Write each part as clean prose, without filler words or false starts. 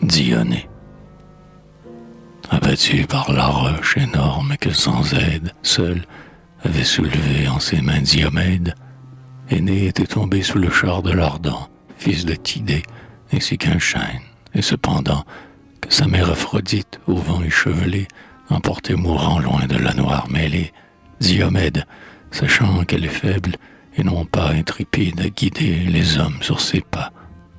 Dionée. Abattu par la roche énorme que sans aide, seul, avait soulevé en ses mains Diomède, Énée était tombé sous le char de l'Ardent, fils de Tidée, ainsi qu'un chêne, et cependant que sa mère Aphrodite, au vent échevelé, emportait mourant loin de la noire mêlée, Diomède, sachant qu'elle est faible et non pas intrépide, à guider les hommes sur ses pas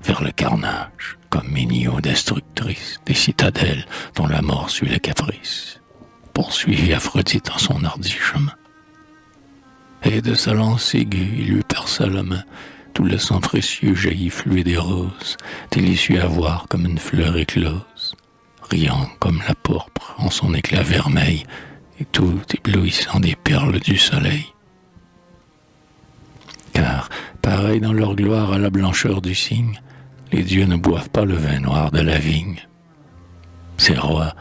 vers le carnage, comme Ménio destructrice des citadelles dont la mort suit le caprice, poursuivit Aphrodite en son hardi chemin. Et de sa lance aiguë, il lui perça la main, tout le sang précieux jaillit fluide et rose, délicieux à voir comme une fleur éclose, riant comme la pourpre en son éclat vermeil, et tout éblouissant des perles du soleil. Car, pareil dans leur gloire à la blancheur du cygne, les dieux ne boivent pas le vin noir de la vigne. Ces rois,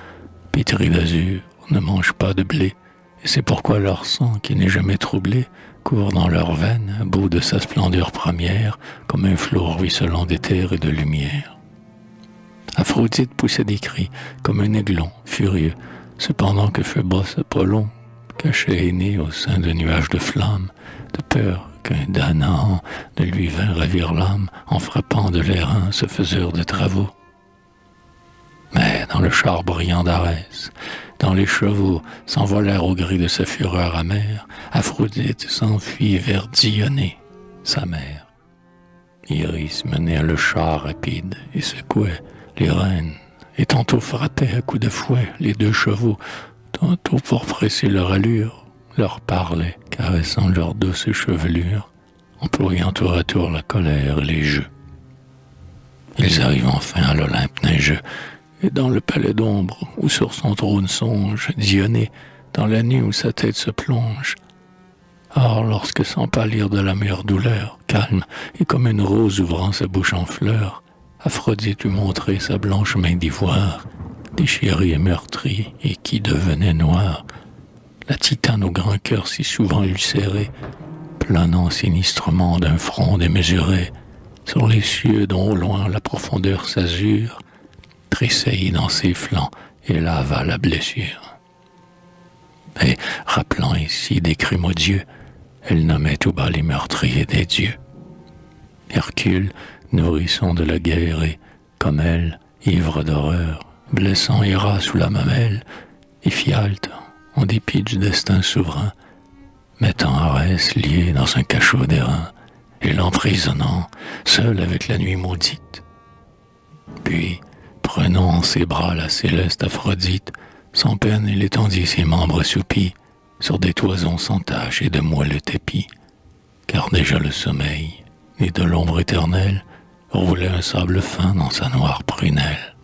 pétris d'azur, ne mangent pas de blé, et c'est pourquoi leur sang, qui n'est jamais troublé, court dans leurs veines, beau de sa splendeur première, comme un flot ruisselant d'éther et de lumière. Aphrodite poussait des cris, comme un aiglon, furieux, cependant que Phébos Apollon cachait Énée au sein de nuages de flammes, de peur qu'un damnant ne lui vint ravir l'âme en frappant de l'airain ce faiseur de travaux. Mais dans le char brillant d'Arès, dans les chevaux s'envolèrent au gris de sa fureur amère, Aphrodite s'enfuit vers Dionée, sa mère. Iris menait le char rapide et secouait les rênes, et tantôt frappait à coups de fouet les deux chevaux, tantôt pour presser leur allure, leur parlait, caressant leur douce chevelure, employant tour à tour la colère et les jeux. Ils arrivent enfin à l'Olympe neigeux, et dans le palais d'ombre où sur son trône songe Dionée, dans la nuit où sa tête se plonge. Or, lorsque sans pâlir de la meilleure douleur, calme et comme une rose ouvrant sa bouche en fleurs, Aphrodite eut montré sa blanche main d'ivoire, déchirée et meurtrie, et qui devenait noire. La titane au grand cœur si souvent ulcéré, planant sinistrement d'un front démesuré, sur les cieux dont au loin la profondeur s'azure, tressaillit dans ses flancs et lava la blessure. Et, rappelant ici des crimes odieux, elle nommait tout bas les meurtriers des dieux. Hercule, nourrisson de la guerre, et, comme elle, ivre d'horreur, blessant Héra sous la mamelle, et Iphialte, en dépit du destin souverain, mettant Arès lié dans un cachot d'airain, et l'emprisonnant, seul avec la nuit maudite. Puis, prenant en ses bras la céleste Aphrodite, sans peine il étendit ses membres assoupis sur des toisons sans taches et de moelleux tapis, car déjà le sommeil, né de l'ombre éternelle, roulait un sable fin dans sa noire prunelle.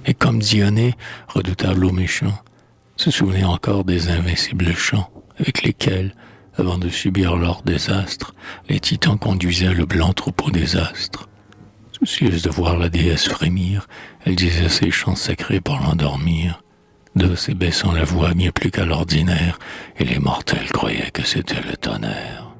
Et comme Dionée, redoutable aux méchants, se souvenait encore des invincibles chants avec lesquels, avant de subir leur désastre, les titans conduisaient le blanc troupeau des astres. Soucieuse de voir la déesse frémir, elle disait ses chants sacrés pour l'endormir, douce et baissant la voix bien plus qu'à l'ordinaire, et les mortels croyaient que c'était le tonnerre.